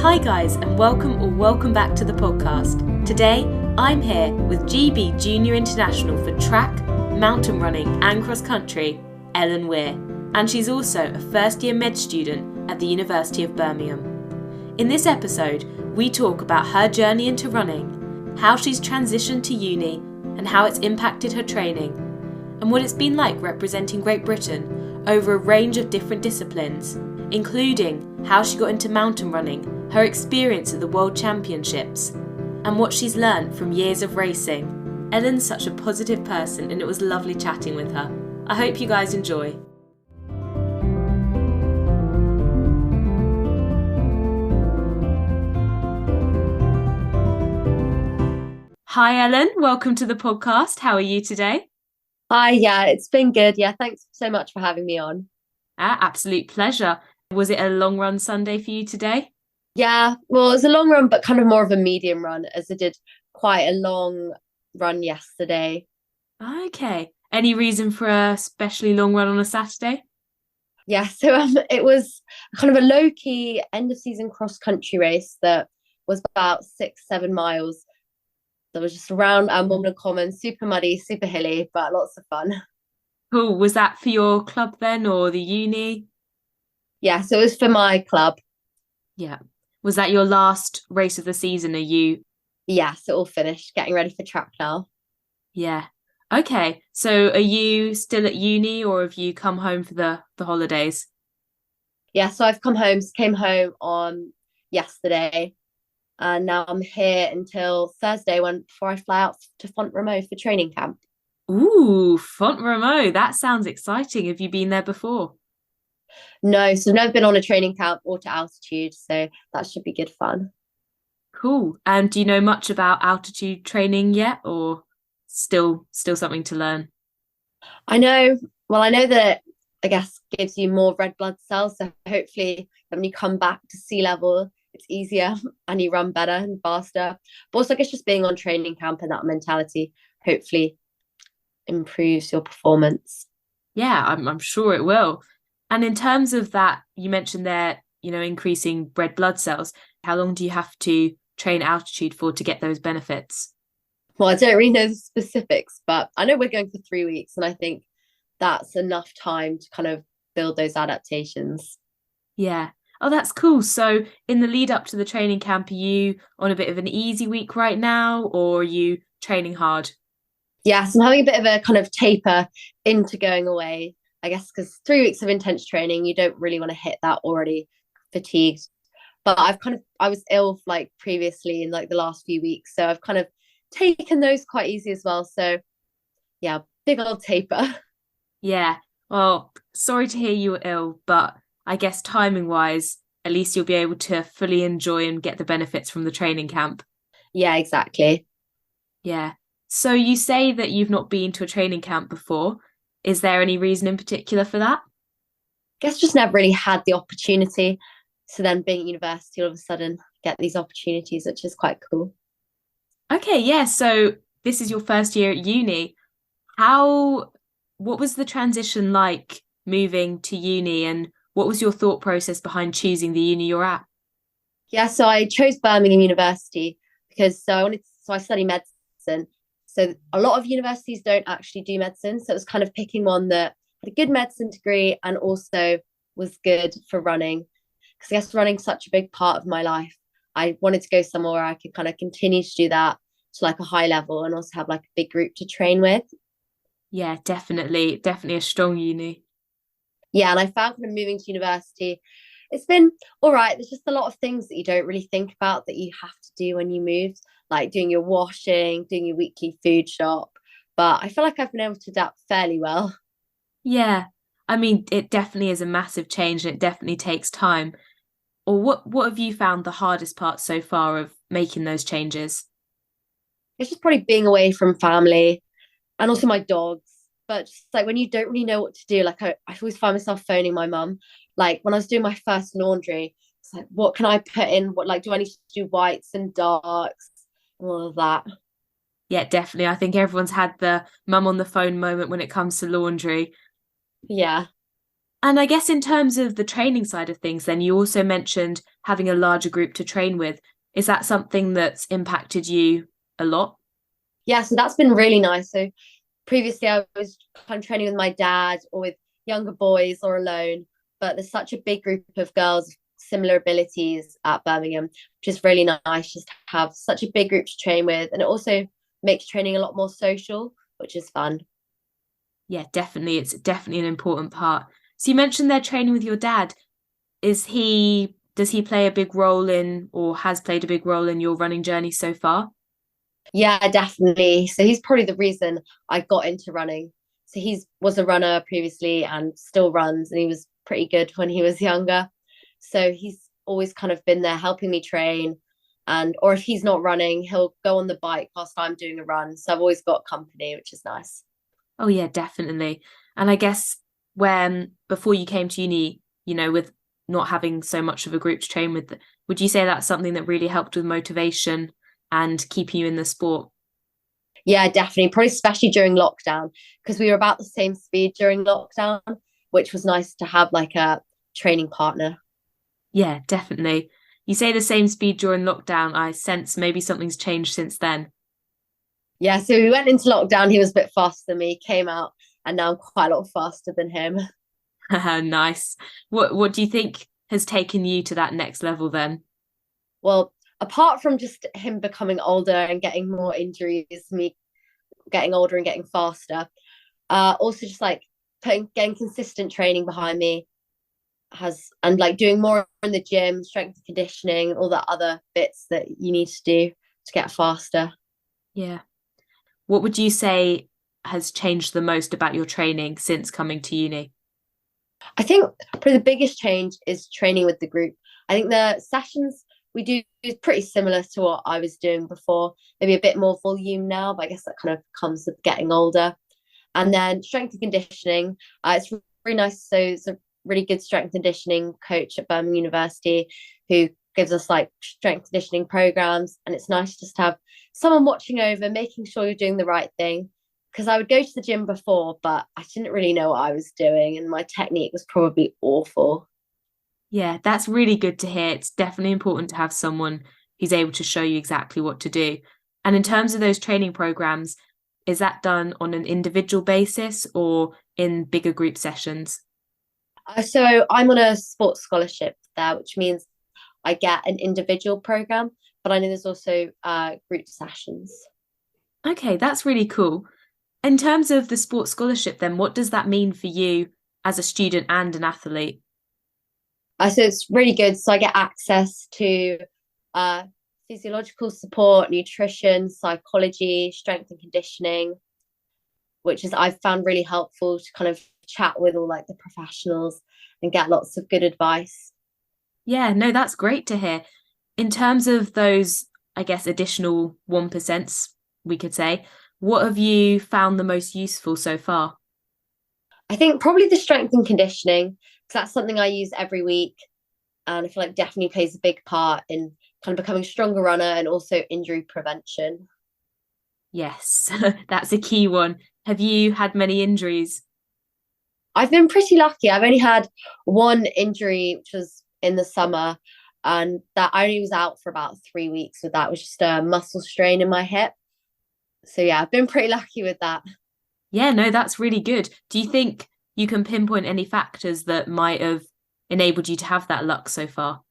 Hi guys, and welcome back to the podcast. Today, I'm here with GB Junior International for track, mountain running and cross country, Ellen Weir. And she's also a first year med student at the University of Birmingham. In this episode, we talk about her journey into running, how she's transitioned to uni and how it's impacted her training, and what it's been like representing Great Britain over a range of different disciplines, including how she got into mountain running, her experience at the World Championships, and what she's learned from years of racing. Ellen's such a positive person and it was lovely chatting with her. I hope you guys enjoy. Hi Ellen, welcome to the podcast. How are you today? Hi, yeah, it's been good. Yeah, thanks so much for having me on. Absolute pleasure. Was it a long run Sunday for you today? Yeah, well, it was a long run, but kind of more of a medium run as I did quite a long run yesterday. Okay. Any reason for a especially long run on a Saturday? Yeah, so it was kind of a low-key end of season cross country race that was about 6-7 miles. That was just around Wimbledon Common, super muddy, super hilly, but lots of fun. Cool. Was that for your club then or the uni? Yeah, so it was for my club. Yeah. Was that your last race of the season? Are you? Yeah, so all finished, getting ready for track now. Yeah. Okay. So are you still at uni or have you come home for the holidays? Yeah, so I've came home on yesterday, and now I'm here until Thursday before I fly out to Font-Romeu for training camp. Ooh, Font-Romeu. That sounds exciting. Have you been there before? No, so I've never been on a training camp or to altitude, so that should be good fun. Cool. And do you know much about altitude training yet or still something to learn? I know that I guess gives you more red blood cells, so hopefully when you come back to sea level, it's easier and you run better and faster. But also, I guess just being on training camp and that mentality hopefully improves your performance. Yeah, I'm sure it will. And in terms of that, you mentioned there, increasing red blood cells. How long do you have to train altitude for to get those benefits? Well, I don't really know the specifics, but I know we're going for 3 weeks, and I think that's enough time to kind of build those adaptations. Yeah. Oh, that's cool. So in the lead up to the training camp, are you on a bit of an easy week right now, or are you training hard? Yeah, so I'm having a bit of a kind of taper into going away, I guess, because 3 weeks of intense training, you don't really want to hit that already fatigued. But I was ill like previously in like the last few weeks. So I've kind of taken those quite easy as well. So yeah, big old taper. Yeah. Well, sorry to hear you were ill, but I guess timing wise, at least you'll be able to fully enjoy and get the benefits from the training camp. Yeah, exactly. Yeah. So you say that you've not been to a training camp before. Is there any reason in particular for that? Guess just never really had the opportunity. So then being at university, all of a sudden get these opportunities, which is quite cool. Okay, yeah. So this is your first year at uni. What was the transition like moving to uni and what was your thought process behind choosing the uni you're at? Yeah, so I chose Birmingham University because so I study medicine. So a lot of universities don't actually do medicine. So it was kind of picking one that had a good medicine degree and also was good for running. Because I guess running's such a big part of my life. I wanted to go somewhere where I could kind of continue to do that to like a high level and also have like a big group to train with. Yeah, definitely a strong uni. Yeah, and I found kind of moving to university, it's been all right. There's just a lot of things that you don't really think about that you have to do when you move, like doing your washing, doing your weekly food shop. But I feel like I've been able to adapt fairly well. Yeah. I mean, it definitely is a massive change and it definitely takes time. Or what have you found the hardest part so far of making those changes? It's just probably being away from family and also my dogs. But just like when you don't really know what to do, like I always find myself phoning my mum. Like when I was doing my first laundry, it's like, what can I put in? What like do I need to do whites and darks and all of that? Yeah, definitely. I think everyone's had the mum on the phone moment when it comes to laundry. Yeah. And I guess in terms of the training side of things, then you also mentioned having a larger group to train with. Is that something that's impacted you a lot? Yeah, so that's been really nice. So previously I was kind of training with my dad or with younger boys or alone, but there's such a big group of girls with similar abilities at Birmingham, which is really nice just to have such a big group to train with. And it also makes training a lot more social, which is fun. Yeah, definitely. It's definitely an important part. So you mentioned they're training with your dad. Does he play a big role in, or has played a big role in your running journey so far? Yeah, definitely. So he's probably the reason I got into running. So he's was a runner previously and still runs, and he was pretty good when he was younger. So he's always kind of been there helping me train. And or if he's not running, he'll go on the bike whilst I'm doing a run. So I've always got company, which is nice. Oh yeah, definitely. And I guess when before you came to uni, with not having so much of a group to train with, would you say that's something that really helped with motivation and keeping you in the sport? Yeah, definitely. Probably especially during lockdown, because we were about the same speed during lockdown, which was nice to have like a training partner. Yeah, definitely. You say the same speed during lockdown. I sense maybe something's changed since then. Yeah, so we went into lockdown. He was a bit faster than me, came out, and now I'm quite a lot faster than him. Nice. What do you think has taken you to that next level then? Well, apart from just him becoming older and getting more injuries, me getting older and getting faster, also just like getting consistent training behind me has and like doing more in the gym, strength and conditioning, all the other bits that you need to do to get faster. Yeah. What would you say has changed the most about your training since coming to uni? I think probably the biggest change is training with the group. I think the sessions we do is pretty similar to what I was doing before, maybe a bit more volume now, but I guess that kind of comes with getting older. And then strength and conditioning, it's really nice. So it's a really good strength and conditioning coach at Birmingham University who gives us like strength conditioning programs. And it's nice just to have someone watching over, making sure you're doing the right thing. Because I would go to the gym before, but I didn't really know what I was doing, and my technique was probably awful. Yeah, that's really good to hear. It's definitely important to have someone who's able to show you exactly what to do. And in terms of those training programs, is that done on an individual basis or in bigger group sessions? So I'm on a sports scholarship there, which means I get an individual program, but I know there's also group sessions. Okay, that's really cool. In terms of the sports scholarship, then, what does that mean for you as a student and an athlete? So it's really good. So I get access to uh, physiological support, nutrition, psychology, strength and conditioning, which is I've found really helpful to kind of chat with all like the professionals and get lots of good advice. Yeah, no, that's great to hear. In terms of those, I guess, additional 1%, we could say, what have you found the most useful so far? I think probably the strength and conditioning, because that's something I use every week. And I feel like definitely plays a big part in kind of becoming a stronger runner and also injury prevention. Yes, that's a key one. Have you had many injuries? I've been pretty lucky. I've only had one injury, which was in the summer, and that I only was out for about 3 weeks with that. It was just a muscle strain in my hip. So yeah, I've been pretty lucky with that. Yeah, no, that's really good. Do you think you can pinpoint any factors that might have enabled you to have that luck so far?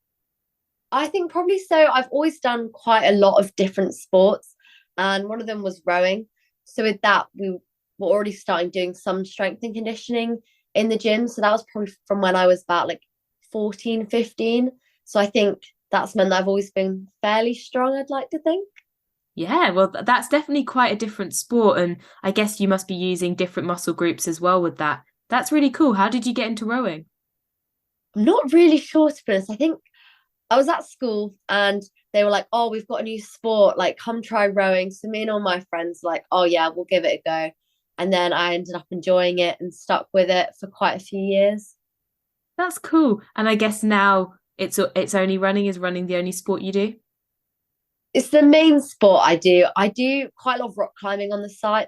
I think probably so. I've always done quite a lot of different sports, and one of them was rowing. So with that, we were already starting doing some strength and conditioning in the gym. So that was probably from when I was about like 14, 15. So I think that's meant that I've always been fairly strong, I'd like to think. Yeah, well, that's definitely quite a different sport. And I guess you must be using different muscle groups as well with that. That's really cool. How did you get into rowing? I'm not really sure to be honest. I think I was at school and they were like, "Oh, we've got a new sport. Like, come try rowing." So me and all my friends were like, "Oh yeah, we'll give it a go." And then I ended up enjoying it and stuck with it for quite a few years. That's cool. And I guess now it's only running. Is running the only sport you do? It's the main sport I do. I do quite a lot of rock climbing on the side.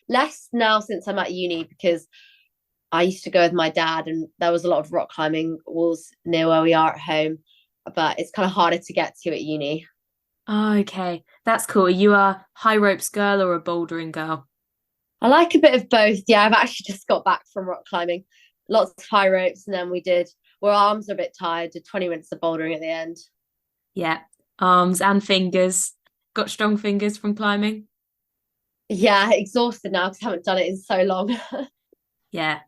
Less now since I'm at uni because I used to go with my dad, and there was a lot of rock climbing walls near where we are at home, but it's kind of harder to get to at uni. Oh, okay. That's cool. Are you a high ropes girl or a bouldering girl? I like a bit of both. Yeah, I've actually just got back from rock climbing, lots of high ropes, and then our arms are a bit tired, did 20 minutes of bouldering at the end. Yeah. Arms and fingers. Got strong fingers from climbing? Yeah, exhausted now because I haven't done it in so long. Yeah.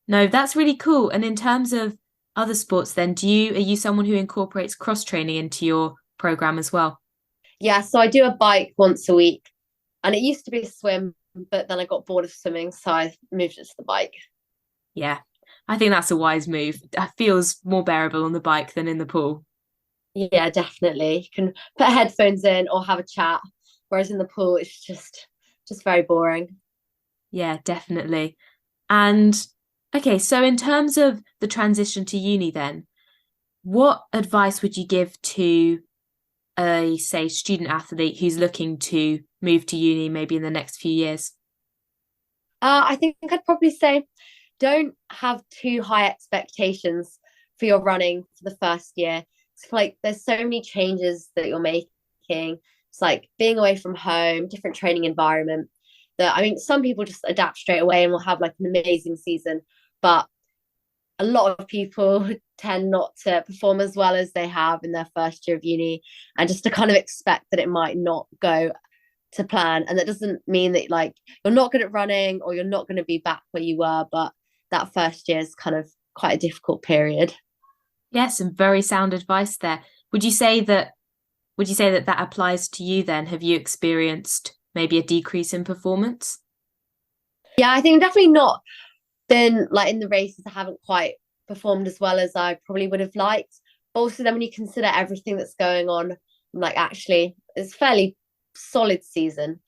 No, that's really cool. And in terms of other sports then, are you someone who incorporates cross training into your program as well? Yeah, so I do a bike once a week, and it used to be a swim, but then I got bored of swimming, so I moved it to the bike. Yeah. I think that's a wise move. It feels more bearable on the bike than in the pool. Yeah, definitely. You can put headphones in or have a chat, whereas in the pool it's just very boring. Yeah, definitely. And okay, so in terms of the transition to uni then, what advice would you give to a, say, student athlete who's looking to move to uni maybe in the next few years? I think I'd probably say don't have too high expectations for your running for the first year. It's like there's so many changes that you're making. It's like being away from home, different training environment. That I mean, some people just adapt straight away and will have like an amazing season, but a lot of people tend not to perform as well as they have in their first year of uni, and just to kind of expect that it might not go to plan. And that doesn't mean that like you're not good at running or you're not going to be back where you were, but that first year is kind of quite a difficult period. Yes, some very sound advice there. Would you say that that applies to you then? Have you experienced maybe a decrease in performance? Yeah, I think definitely not been like in the races. I haven't quite performed as well as I probably would have liked. But also, then when you consider everything that's going on, I'm like, actually, it's a fairly solid season.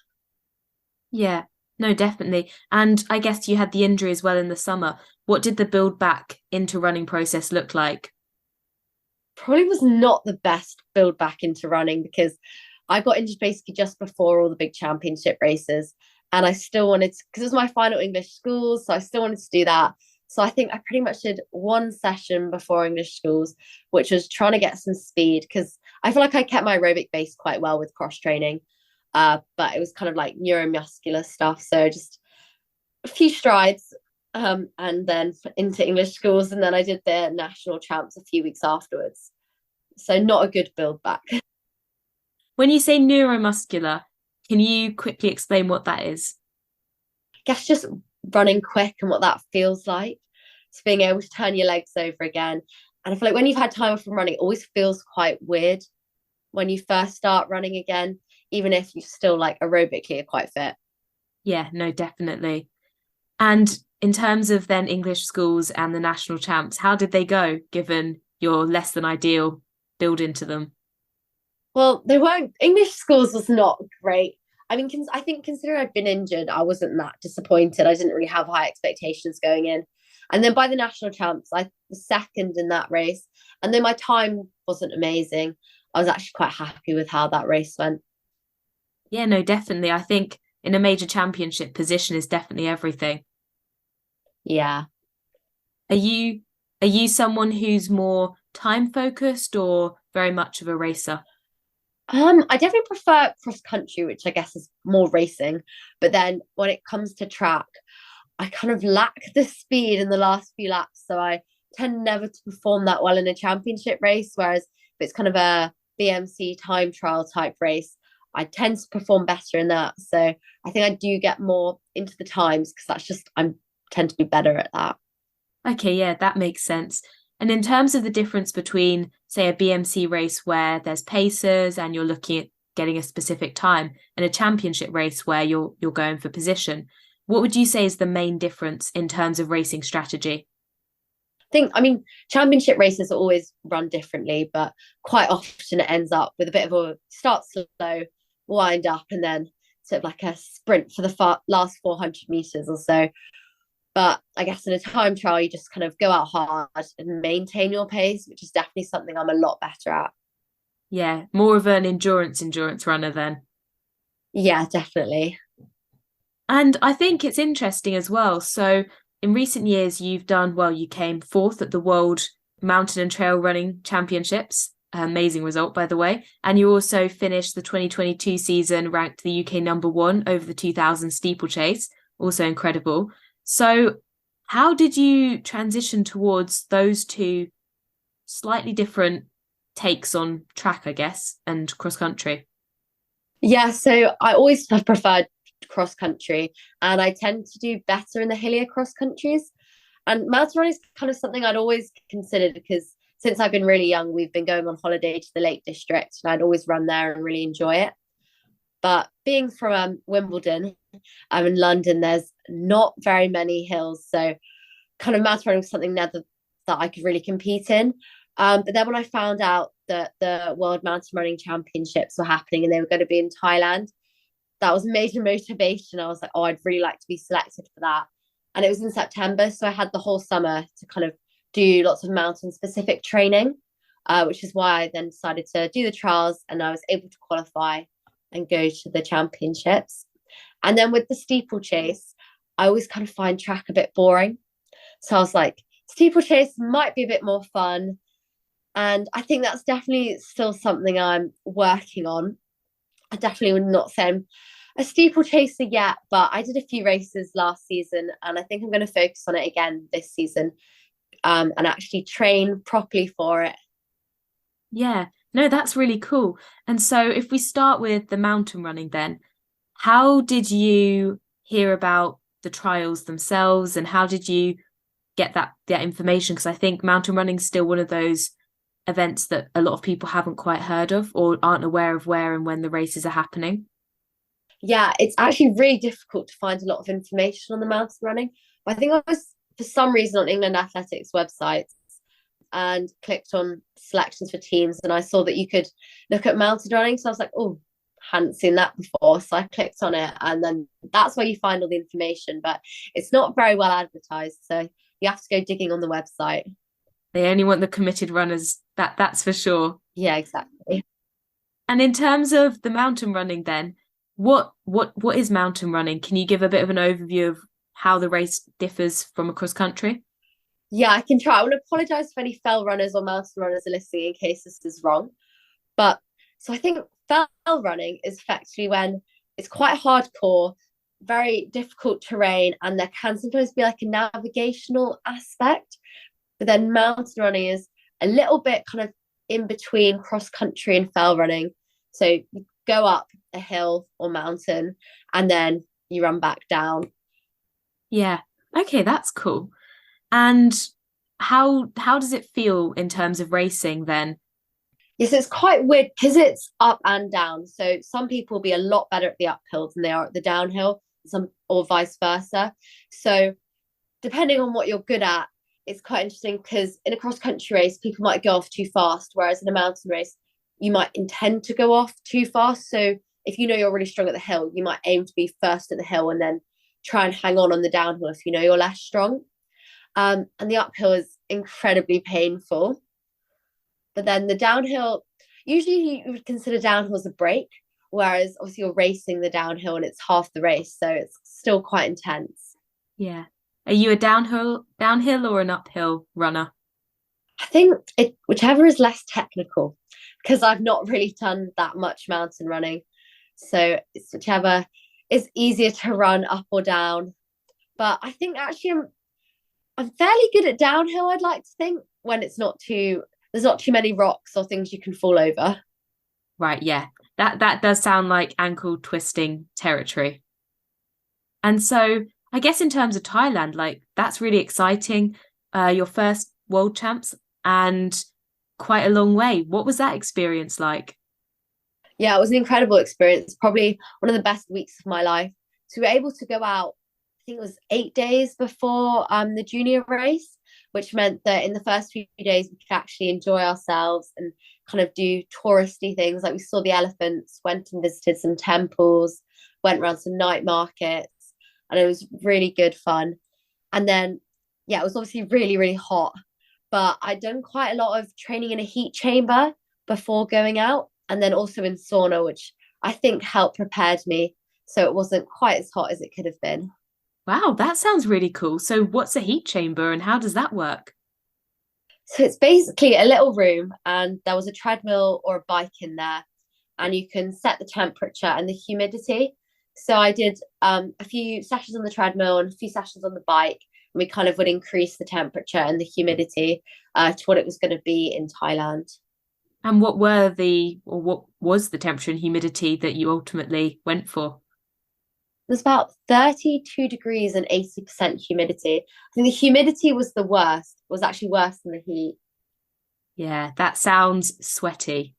Yeah, no, definitely. And I guess you had the injury as well in the summer. What did the build back into running process look like? Probably was not the best build back into running because I got injured basically just before all the big championship races. And I still wanted to, because it was my final English schools. So I still wanted to do that. So I think I pretty much did one session before English schools, which was trying to get some speed because I feel like I kept my aerobic base quite well with cross training. But it was kind of like neuromuscular stuff. So just a few strides and then into English schools. And then I did the national champs a few weeks afterwards. So not a good build back. When you say neuromuscular, can you quickly explain what that is? I guess just running quick and what that feels like. So being able to turn your legs over again. And I feel like when you've had time off from running, it always feels quite weird when you first start running again, even if you still like aerobically are quite fit. Yeah, no, definitely. And in terms of then English schools and the national champs, how did they go given your less than ideal build into them? Well, they weren't, English schools was not great. I mean, I think considering I'd been injured, I wasn't that disappointed. I didn't really have high expectations going in. And then by the national champs, I was second in that race. And then my time wasn't amazing. I was actually quite happy with how that race went. Yeah, no, definitely. I think in a major championship, position is definitely everything. Yeah. Are you someone who's more time focused or very much of a racer? I definitely prefer cross country, which I guess is more racing. But then when it comes to track, I kind of lack the speed in the last few laps. So I tend never to perform that well in a championship race. Whereas if it's kind of a BMC time trial type race, I tend to perform better in that. So I think I do get more into the times because that's just I tend to be better at that. Okay, yeah, that makes sense. And in terms of the difference between, say, a BMC race where there's paces and you're looking at getting a specific time, and a championship race where you're going for position, what would you say is the main difference in terms of racing strategy? I mean, championship races are always run differently, but quite often it ends up with a bit of a start slow, wind up, and then sort of like a sprint for the last 400 meters or so. But I guess in a time trial, you just kind of go out hard and maintain your pace, which is definitely something I'm a lot better at. Yeah, more of an endurance runner then. Yeah, definitely. And I think it's interesting as well. So in recent years, you've done well. You came fourth at the World Mountain and Trail Running Championships. Amazing result, by the way. And you also finished the 2022 season ranked the UK #1 over the 2000 steeplechase. Also incredible. So how did you transition towards those two slightly different takes on track, I guess, and cross country? Yeah, so I always have preferred cross country, and I tend to do better in the hillier cross countries. And mountain running is kind of something I'd always considered because since I've been really young, we've been going on holiday to the Lake District, and I'd always run there and really enjoy it. But being from Wimbledon, I'm in London, there's not very many hills, so kind of mountain running was something that I could really compete in. But then when I found out that the World Mountain Running Championships were happening and they were going to be in Thailand, that was major motivation. I was like, oh, I'd really like to be selected for that. And it was in September, so I had the whole summer to kind of do lots of mountain specific training, which is why I then decided to do the trials and I was able to qualify and go to the championships. And then with the steeplechase, I always kind of find track a bit boring. So I was like, steeplechase might be a bit more fun. And I think that's definitely still something I'm working on. I definitely would not say I'm a steeplechaser yet, but I did a few races last season and I think I'm going to focus on it again this season, and actually train properly for it. Yeah, no, that's really cool. And so if we start with the mountain running then, how did you hear about the trials themselves and how did you get that information? Because I think mountain running is still one of those events that a lot of people haven't quite heard of or aren't aware of where and when the races are happening. Yeah, it's actually really difficult to find a lot of information on the mountain running. But I think I was, for some reason, on England Athletics websites and clicked on selections for teams and I saw that you could look at mountain running. So I was like, oh, hadn't seen that before. So I clicked on it and then that's where you find all the information. But it's not very well advertised. So you have to go digging on the website. They only want the committed runners, that's for sure. Yeah, exactly. And in terms of the mountain running then, what is mountain running? Can you give a bit of an overview of how the race differs from a cross country? Yeah, I can try. I want to apologise if any fell runners or mountain runners are listening in case this is wrong. But so I think fell running is effectively when it's quite hardcore, very difficult terrain, and there can sometimes be like a navigational aspect. But then mountain running is a little bit kind of in between cross country and fell running. So you go up a hill or mountain and then you run back down. Yeah. Okay, that's cool. And how does it feel in terms of racing then? Yes, it's quite weird because it's up and down. So some people will be a lot better at the uphill than they are at the downhill, some or vice versa. So depending on what you're good at, it's quite interesting because in a cross country race, people might go off too fast, whereas in a mountain race, you might intend to go off too fast. So if you know you're really strong at the hill, you might aim to be first at the hill and then try and hang on the downhill if you know you're less strong. And the uphill is incredibly painful. But then the downhill, usually you would consider downhill as a break, whereas obviously you're racing the downhill and it's half the race, so it's still quite intense. Yeah. Are you a downhill or an uphill runner? I think whichever is less technical, because I've not really done that much mountain running. So it's whichever is easier to run up or down. But I think actually I'm fairly good at downhill, I'd like to think, when there's not too many rocks or things you can fall over. Right, yeah. That does sound like ankle twisting territory. And so I guess in terms of Thailand, like that's really exciting. Your first world champs and quite a long way. What was that experience like? Yeah, it was an incredible experience. Probably one of the best weeks of my life. So we were able to go out, I think it was 8 days before the junior race, which meant that in the first few days we could actually enjoy ourselves and kind of do touristy things. Like we saw the elephants, went and visited some temples, went around some night markets, and it was really good fun. And then, yeah, it was obviously really, really hot, but I'd done quite a lot of training in a heat chamber before going out, and then also in sauna, which I think helped prepared me so it wasn't quite as hot as it could have been. Wow, that sounds really cool. So what's a heat chamber and how does that work? So it's basically a little room, and there was a treadmill or a bike in there, and you can set the temperature and the humidity. So I did a few sessions on the treadmill and a few sessions on the bike, and we kind of would increase the temperature and the humidity to what it was going to be in Thailand. And what was the temperature and humidity that you ultimately went for? It was about 32 degrees and 80% humidity. I think the humidity was the worst, was actually worse than the heat. Yeah, that sounds sweaty.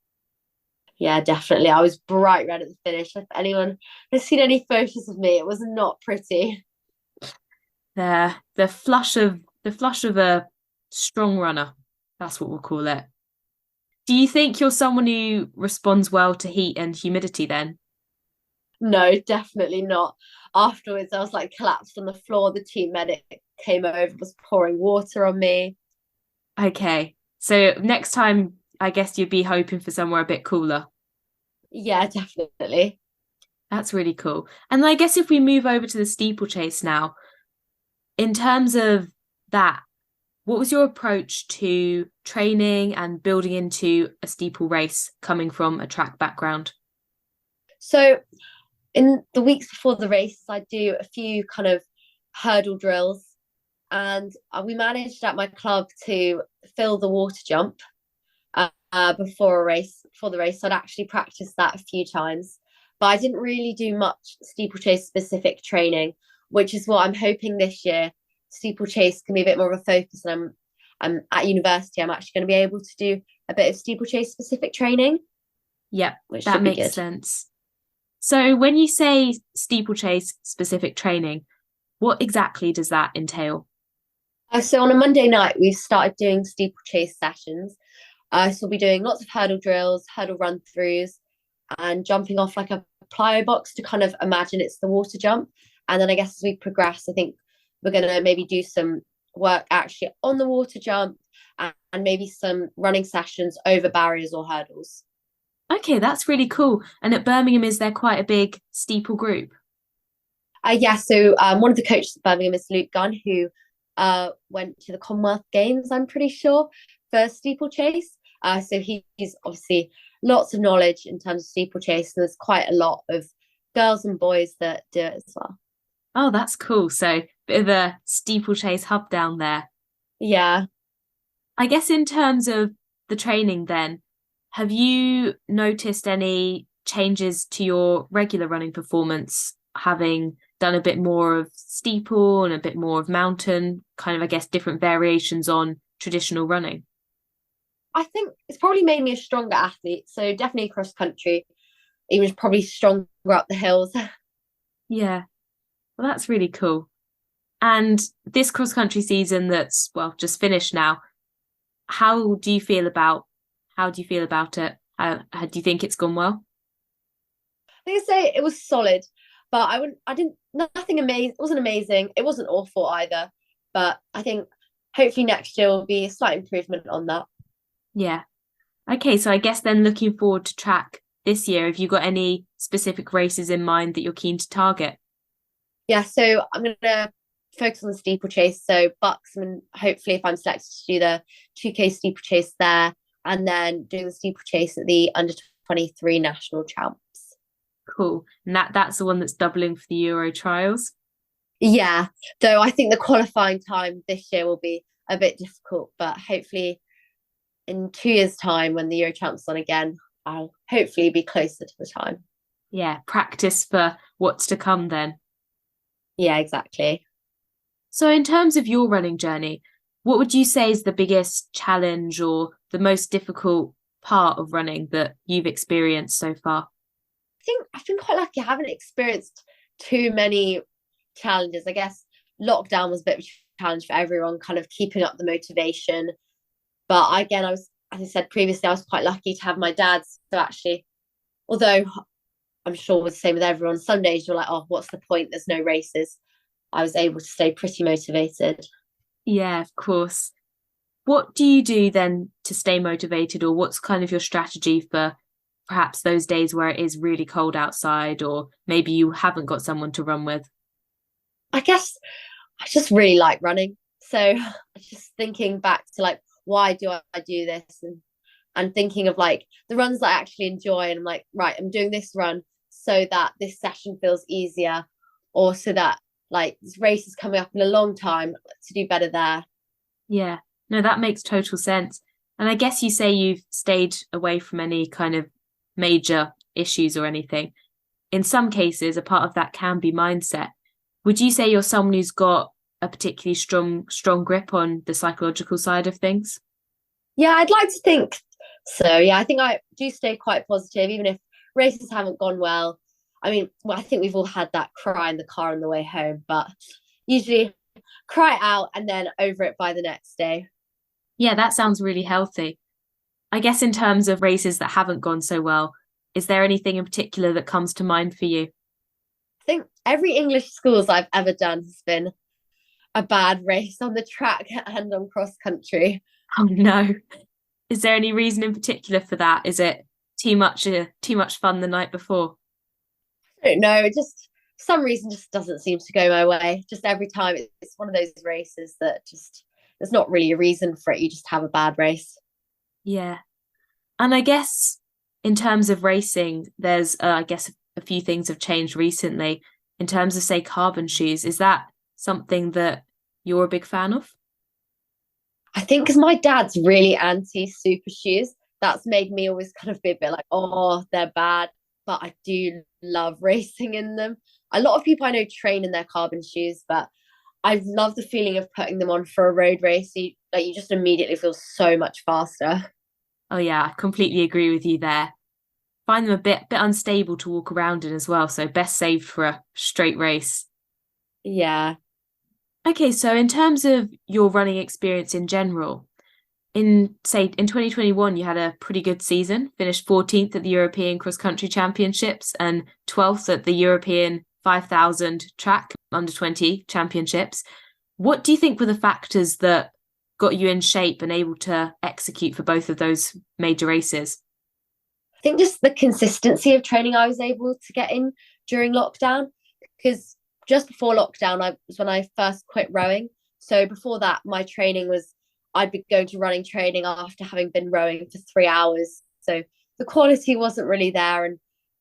Yeah, definitely. I was bright red at the finish. If anyone has seen any photos of me, it was not pretty. The flush of a strong runner. That's what we'll call it. Do you think you're someone who responds well to heat and humidity then? No, definitely not. Afterwards, I was like collapsed on the floor. The team medic came over, was pouring water on me. Okay. So next time, I guess you'd be hoping for somewhere a bit cooler. Yeah, definitely. That's really cool. And I guess if we move over to the steeplechase now, in terms of that, what was your approach to training and building into a steeple race coming from a track background? So in the weeks before the race, I do a few kind of hurdle drills, and we managed at my club to fill the water jump before a race. Before the race, so I'd actually practiced that a few times, but I didn't really do much steeplechase specific training, which is what I'm hoping this year. Steeplechase can be a bit more of a focus, and I'm at university. I'm actually going to be able to do a bit of steeplechase specific training, Yep, which that should be makes good. sense. So when you say steeplechase specific training, what exactly does that entail? So on a Monday night, we've started doing steeplechase sessions. So we'll be doing lots of hurdle drills, hurdle run throughs, and jumping off like a plyo box to kind of imagine it's the water jump. And then I guess as we progress, I think we're going to maybe do some work actually on the water jump, and maybe some running sessions over barriers or hurdles. Okay, that's really cool. And at Birmingham, is there quite a big steeple group? Yeah, so one of the coaches at Birmingham is Luke Gunn, who went to the Commonwealth Games, I'm pretty sure, for steeplechase. So he's obviously lots of knowledge in terms of steeplechase, and there's quite a lot of girls and boys that do it as well. Oh, that's cool. So bit of a steeplechase hub down there. Yeah. I guess in terms of the training then, have you noticed any changes to your regular running performance, having done a bit more of steeple and a bit more of mountain, kind of, I guess, different variations on traditional running? I think it's probably made me a stronger athlete. So definitely cross country. He was probably stronger up the hills. Yeah, well, that's really cool. And this cross country season that's, well, just finished now, how do you feel about it? How do you think it's gone well? I think I say it was solid, but I didn't, nothing amazing. It wasn't amazing. It wasn't awful either. But I think hopefully next year will be a slight improvement on that. Yeah. Okay, so I guess then looking forward to track this year, have you got any specific races in mind that you're keen to target? Yeah, so I'm gonna focus on the steeplechase. So Bucks, and hopefully if I'm selected to do the 2K steeplechase there, and then doing the steeplechase at the under 23 national champs. Cool. And that's the one that's doubling for the Euro trials. Yeah, though I think the qualifying time this year will be a bit difficult, but hopefully in 2 years' time when the Euro champs on again, I'll hopefully be closer to the time. Yeah, practice for what's to come then. Yeah, exactly. So in terms of your running journey, what would you say is the biggest challenge or the most difficult part of running that you've experienced so far? I think I've been quite lucky. I haven't experienced too many challenges. I guess lockdown was a bit of a challenge for everyone, kind of keeping up the motivation. But again, as I said previously, I was quite lucky to have my dad. So actually, although I'm sure it was the same with everyone, some days you're like, oh, what's the point? There's no races. I was able to stay pretty motivated. Yeah, of course. What do you do then to stay motivated, or what's kind of your strategy for perhaps those days where it is really cold outside, or maybe you haven't got someone to run with? I guess I just really like running. So just thinking back to like, why do I do this? And thinking of like the runs that I actually enjoy. And I'm like, right, I'm doing this run so that this session feels easier, or so that like this race is coming up in a long time to do better there. Yeah, no, that makes total sense. And I guess you say you've stayed away from any kind of major issues or anything. In some cases, a part of that can be mindset. Would you say you're someone who's got a particularly strong grip on the psychological side of things? Yeah, I'd like to think so. Yeah, I think I do stay quite positive, even if races haven't gone well. I mean, well, I think we've all had that cry in the car on the way home, but usually cry it out and then over it by the next day. Yeah, that sounds really healthy. I guess in terms of races that haven't gone so well, is there anything in particular that comes to mind for you? I think every English schools I've ever done has been a bad race on the track and on cross country. Oh no. Is there any reason in particular for that? Is it too much fun the night before? I don't know. It just some reason just doesn't seem to go my way. Just every time it's one of those races that just there's not really a reason for it. You just have a bad race. Yeah. And I guess in terms of racing, there's I guess a few things have changed recently in terms of say carbon shoes. Is that something that you're a big fan of? I think because my dad's really anti super shoes, that's made me always kind of be a bit like, oh, they're bad. But I do love racing in them. A lot of people I know train in their carbon shoes, but I love the feeling of putting them on for a road race. You just immediately feel so much faster. Oh yeah, I completely agree with you there. Find them a bit unstable to walk around in as well, so best saved for a straight race. Yeah. Okay, so in terms of your running experience in general, in 2021 you had a pretty good season, finished 14th at the European Cross Country Championships and 12th at the European 5000 track under 20 championships. What do you think were the factors that got you in shape and able to execute for both of those major races? I think just the consistency of training I was able to get in during lockdown, because just before lockdown, I was when I first quit rowing. So before that, my training was I'd be going to running training after having been rowing for 3 hours. So the quality wasn't really there, and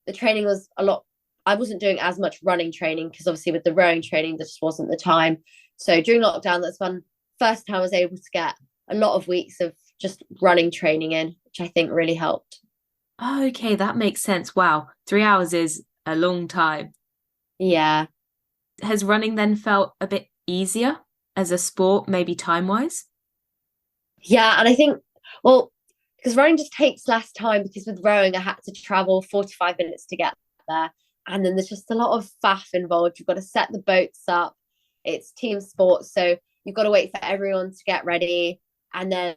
the training was a lot. I wasn't doing as much running training because obviously with the rowing training, there just wasn't the time. So during lockdown, that's when first time I was able to get a lot of weeks of just running training in, which I think really helped. Oh, okay, that makes sense. Wow, 3 hours is a long time. Yeah. Has running then felt a bit easier as a sport, maybe time-wise? Yeah. And I think, well, because rowing just takes less time because with rowing, I had to travel 45 minutes to get there. And then there's just a lot of faff involved. You've got to set the boats up. It's team sports. So you've got to wait for everyone to get ready. And then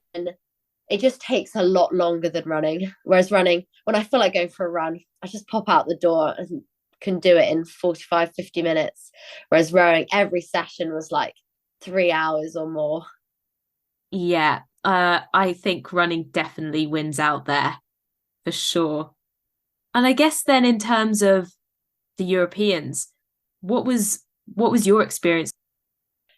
it just takes a lot longer than running. Whereas running, when I feel like going for a run, I just pop out the door and can do it in 45, 50 minutes. Whereas rowing, every session was like 3 hours or more. Yeah, I think running definitely wins out there for sure. And I guess then in terms of the Europeans, what was your experience?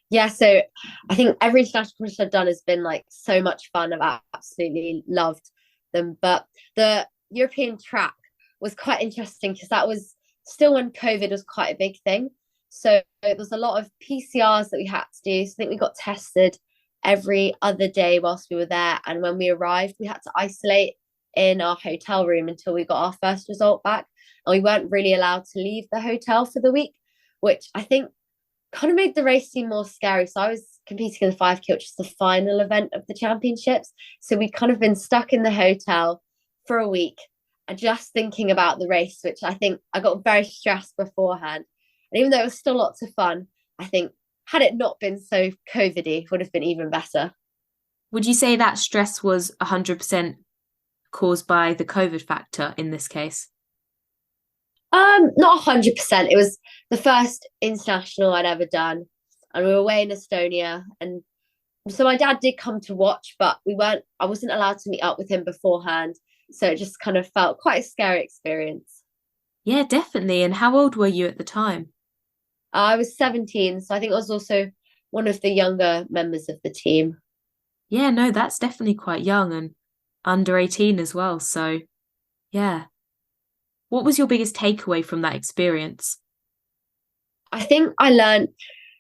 Yeah, so I think every international competition I've done has been like so much fun. I've absolutely loved them. But the European track was quite interesting because that was still when COVID was quite a big thing. So it was a lot of PCRs that we had to do. So I think we got tested every other day whilst we were there. And when we arrived, we had to isolate in our hotel room until we got our first result back. And we weren't really allowed to leave the hotel for the week, which I think kind of made the race seem more scary. So I was competing in the 5K, which is the final event of the championships. So we'd kind of been stuck in the hotel for a week and just thinking about the race, which I think I got very stressed beforehand. And even though it was still lots of fun, I think had it not been so COVID-y, would have been even better. Would you say that stress was 100% caused by the COVID factor in this case? Not 100%. It was the first international I'd ever done, and we were away in Estonia. And so my dad did come to watch, but we weren't. I wasn't allowed to meet up with him beforehand, so it just kind of felt quite a scary experience. Yeah, definitely. And how old were you at the time? I was 17, so I think I was also one of the younger members of the team. Yeah, no, that's definitely quite young and under 18 as well. So, yeah. What was your biggest takeaway from that experience? I think I learned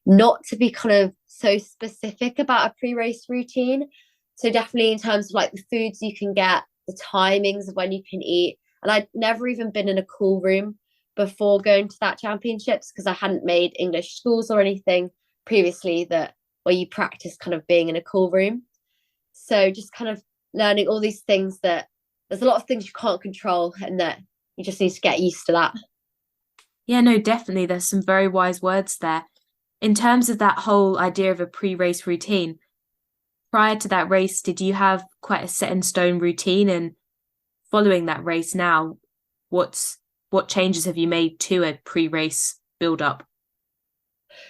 not to be kind of so specific about a pre-race routine. So definitely in terms of like the foods you can get, the timings of when you can eat. And I'd never even been in a cool room before going to that championships because I hadn't made English schools or anything previously that where you practice kind of being in a cool room. So just kind of learning all these things that there's a lot of things you can't control and that you just need to get used to that. Yeah, no, definitely. There's some very wise words there. In terms of that whole idea of a pre-race routine, prior to that race, did you have quite a set in stone routine? And following that race now, what changes have you made to a pre-race build-up?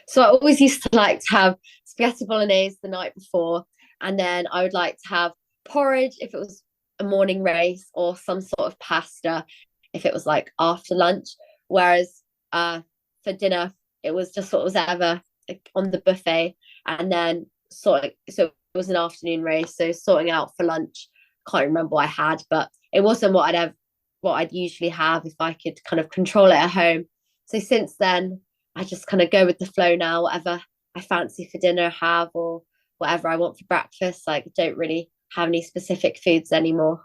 So I always used to like to have spaghetti bolognese the night before, and then I would like to have porridge if it was a morning race, or some sort of pasta if it was like after lunch. Whereas for dinner, it was just what was ever like, on the buffet, and then so it was an afternoon race, so sorting out for lunch. Can't remember what I had, but it wasn't what I'd usually have if I could kind of control it at home. So since then, I just kind of go with the flow now, whatever I fancy for dinner, have or whatever I want for breakfast. Like, don't really have any specific foods anymore.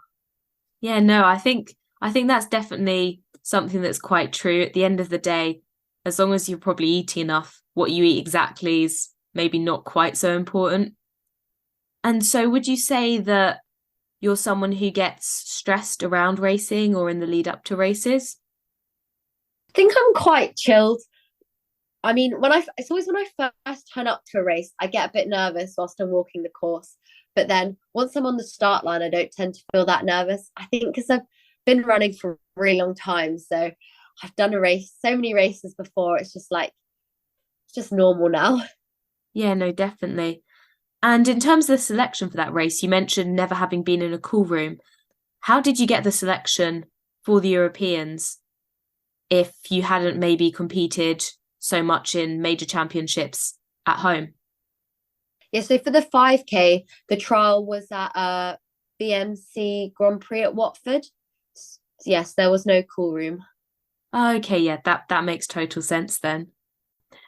Yeah, no, I think that's definitely something that's quite true. At the end of the day, as long as you're probably eating enough, what you eat exactly is maybe not quite so important. And so would you say that you're someone who gets stressed around racing or in the lead up to races? I think I'm quite chilled. I mean, it's always when I first turn up to a race, I get a bit nervous whilst I'm walking the course. But then once I'm on the start line, I don't tend to feel that nervous. I think because I've been running for a really long time. So I've done so many races before. It's just like, it's just normal now. Yeah, no, definitely. And in terms of the selection for that race, you mentioned never having been in a cool room. How did you get the selection for the Europeans if you hadn't maybe competed so much in major championships at home? Yeah, so for the 5K, the trial was at BMC Grand Prix at Watford. Yes, there was no cool room. Okay, yeah, that makes total sense then.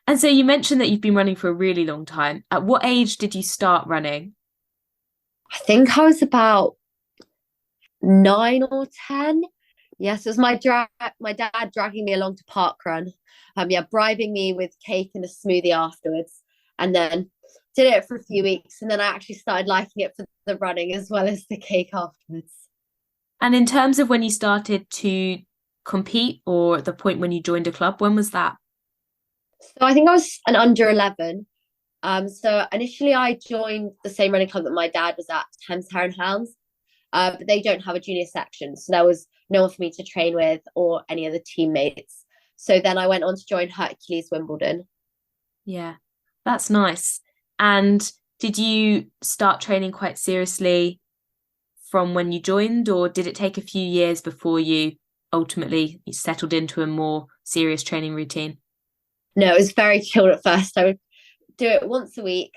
And so you mentioned that you've been running for a really long time. At what age did you start running? I think I was about 9 or 10. Yes, it was my dad dragging me along to park run. Yeah, bribing me with cake and a smoothie afterwards, and then did it for a few weeks, and then I actually started liking it for the running as well as the cake afterwards. And in terms of when you started to compete or at the point when you joined a club, when was that? So I think I was an under 11. So initially I joined the same running club that my dad was at, Thames Hare and Hounds. But they don't have a junior section. So there was no one for me to train with or any other teammates. So then I went on to join Hercules Wimbledon. Yeah, that's nice. And did you start training quite seriously from when you joined, or did it take a few years before you ultimately settled into a more serious training routine? No, it was very chilled at first. I would do it once a week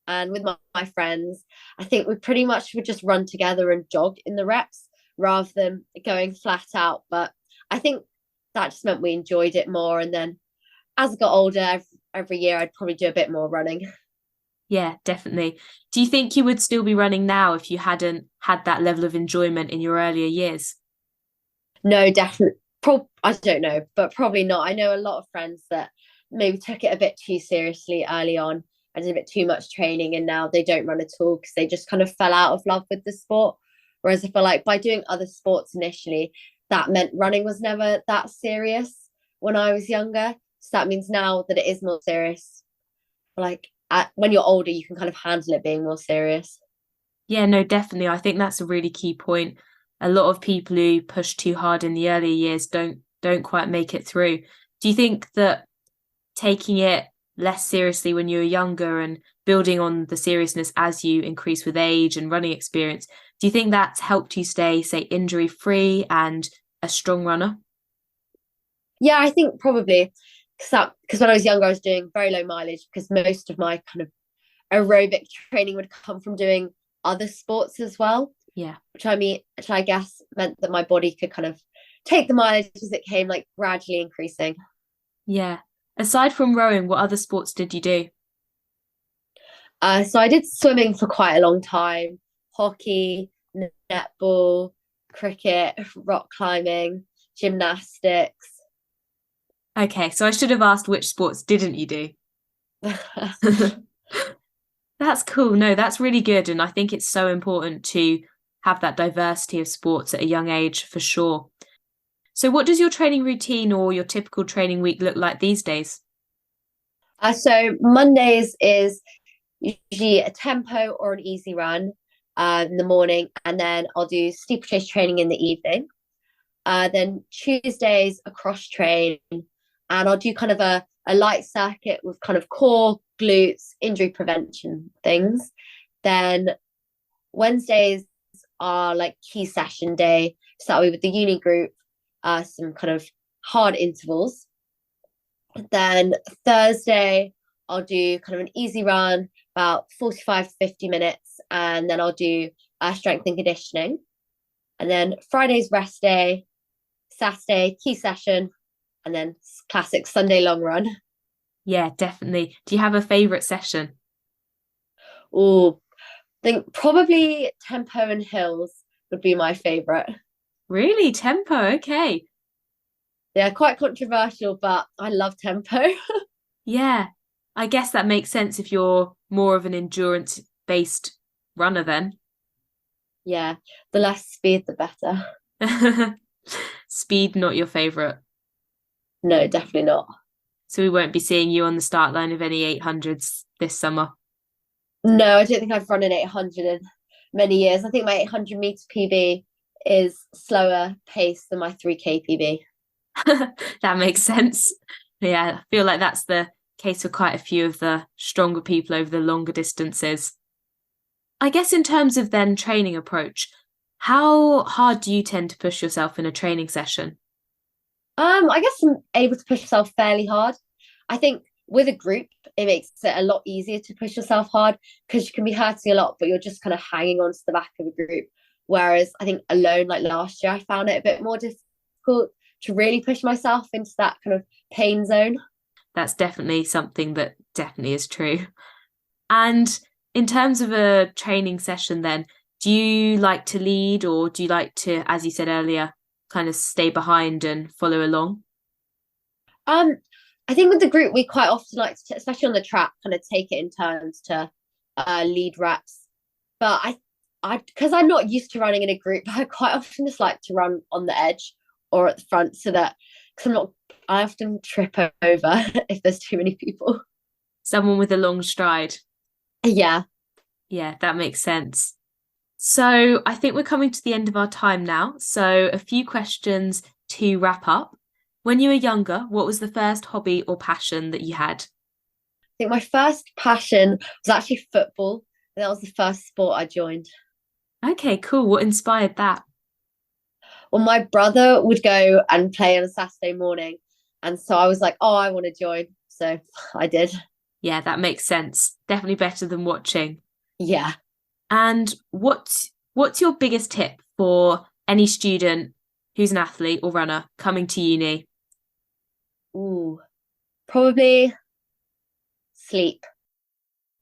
and with my friends. I think we pretty much would just run together and jog in the reps rather than going flat out. But I think that just meant we enjoyed it more. And then as I got older, every year I'd probably do a bit more running. Yeah, definitely. Do you think you would still be running now if you hadn't had that level of enjoyment in your earlier years? No, definitely. I don't know, but probably not. I know a lot of friends that maybe took it a bit too seriously early on and did a bit too much training, and now they don't run at all because they just kind of fell out of love with the sport. Whereas I feel like by doing other sports initially, that meant running was never that serious when I was younger. So that means now that it is more serious. Like when you're older, you can kind of handle it being more serious. Yeah, no, definitely. I think that's a really key point. A lot of people who push too hard in the earlier years don't quite make it through. Do you think that taking it less seriously when you're younger and building on the seriousness as you increase with age and running experience, do you think that's helped you stay, say, injury free and a strong runner? Yeah, I think probably because when I was younger, I was doing very low mileage because most of my kind of aerobic training would come from doing other sports as well. Yeah. Which I guess meant that my body could kind of take the mileage as it came, like gradually increasing. Yeah. Aside from rowing, what other sports did you do? So I did swimming for quite a long time, hockey, netball, cricket, rock climbing, gymnastics. Okay, so I should have asked which sports didn't you do? That's cool. No, that's really good. And I think it's so important to have that diversity of sports at a young age for sure. So what does your training routine or your typical training week look like these days? So Mondays is usually a tempo or an easy run in the morning, and then I'll do steeplechase training in the evening. Then Tuesdays a cross train, and I'll do kind of a light circuit with kind of core, glutes, injury prevention things. Then Wednesdays are like key session day. So with the uni group, some kind of hard intervals. Then Thursday, I'll do kind of an easy run, about 45 to 50 minutes, and then I'll do strength and conditioning. And then Friday's rest day, Saturday, key session, and then classic Sunday long run. Yeah, definitely. Do you have a favourite session? Oh, I think probably tempo and hills would be my favorite. Really? Tempo? Okay. Yeah, quite controversial, but I love tempo. Yeah. I guess that makes sense if you're more of an endurance-based runner then. Yeah, the less speed, the better. Speed, not your favourite. No, definitely not. So we won't be seeing you on the start line of any 800s this summer. No, I don't think I've run an 800 in many years. I think my 800 meter PB is slower pace than my 3K PB. That makes sense. Yeah, I feel like that's the case for quite a few of the stronger people over the longer distances. I guess in terms of then training approach, how hard do you tend to push yourself in a training session? I guess I'm able to push myself fairly hard. I think with a group, it makes it a lot easier to push yourself hard because you can be hurting a lot, but you're just kind of hanging on to the back of a group. Whereas I think alone, like last year, I found it a bit more difficult to really push myself into that kind of pain zone. That's definitely something that definitely is true. And in terms of a training session, then, do you like to lead or do you like to, as you said earlier, kind of stay behind and follow along? I think with the group, we quite often like to, especially on the track, kind of take it in turns to lead reps. But because I'm not used to running in a group, I quite often just like to run on the edge or at the front so that because I often trip over if there's too many people. Someone with a long stride. Yeah. Yeah, that makes sense. So I think we're coming to the end of our time now. So a few questions to wrap up. When you were younger, what was the first hobby or passion that you had? I think my first passion was actually football. That was the first sport I joined. Okay, cool. What inspired that? Well, my brother would go and play on a Saturday morning. And so I was like, oh, I want to join. So I did. Yeah, that makes sense. Definitely better than watching. Yeah. And what's your biggest tip for any student who's an athlete or runner coming to uni? Ooh, probably sleep.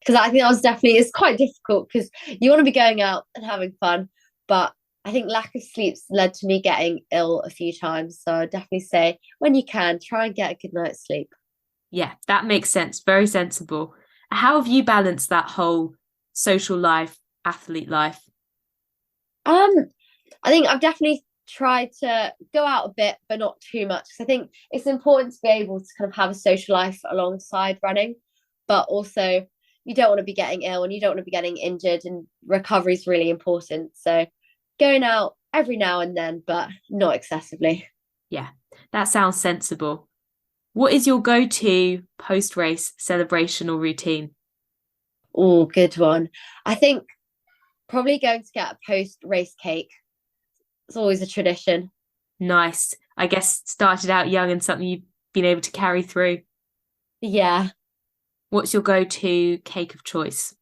Because I think that was definitely, it's quite difficult because you want to be going out and having fun. But I think lack of sleep's led to me getting ill a few times. So I'd definitely say when you can, try and get a good night's sleep. Yeah, that makes sense. Very sensible. How have you balanced that whole social life, athlete life? Um, I think I've definitely tried to go out a bit, but not too much. Because I think it's important to be able to kind of have a social life alongside running, but also you don't want to be getting ill and you don't want to be getting injured, and recovery is really important. So going out every now and then, but not excessively. Yeah, that sounds sensible. What is your go-to post-race celebration or routine? Oh, good one. I think probably going to get a post race cake. It's always a tradition. Nice. I guess started out young and something you've been able to carry through. Yeah. What's your go-to cake of choice?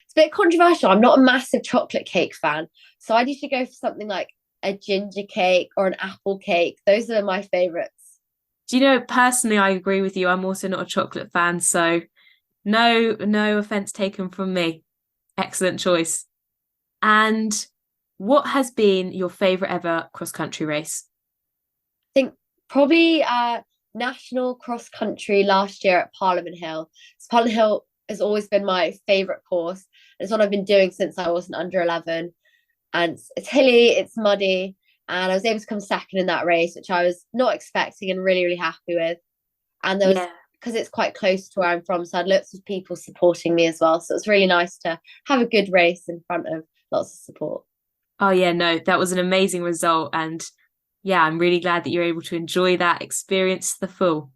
It's a bit controversial. I'm not a massive chocolate cake fan. So I'd usually go for something like a ginger cake or an apple cake. Those are my favourites. Do you know, personally, I agree with you. I'm also not a chocolate fan, so no offense taken from me. Excellent choice. And what has been your favourite ever cross-country race? I think probably national cross country last year at Parliament Hill. So Parliament Hill has always been my favourite course. It's what I've been doing since I wasn't under 11. And it's hilly, it's muddy, and I was able to come second in that race, which I was not expecting and really, really happy with. And there was, Yeah. because it's quite close to where I'm from, so I had lots of people supporting me as well. So it was really nice to have a good race in front of lots of support. Oh yeah, no, that was an amazing result. And yeah, I'm really glad that you're able to enjoy that experience to the full.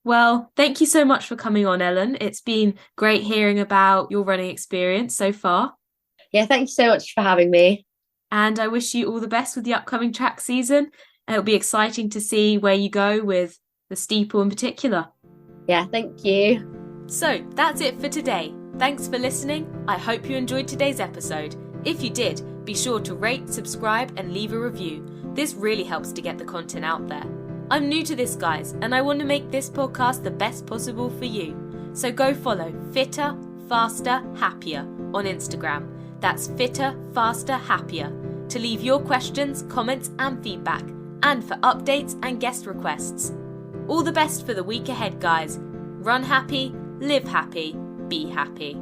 Well, thank you so much for coming on, Ellen. It's been great hearing about your running experience so far. Yeah, thank you so much for having me. And I wish you all the best with the upcoming track season. It'll be exciting to see where you go with the steeple in particular. Yeah, thank you. So that's it for today. Thanks for listening. I hope you enjoyed today's episode. If you did, be sure to rate, subscribe, and leave a review. This really helps to get the content out there. I'm new to this, guys, and I want to make this podcast the best possible for you. So go follow Fitter, Faster, Happier on Instagram. That's Fitter, Faster, Happier to leave your questions, comments, and feedback, and for updates and guest requests. All the best for the week ahead, guys. Run happy, live happy, be happy.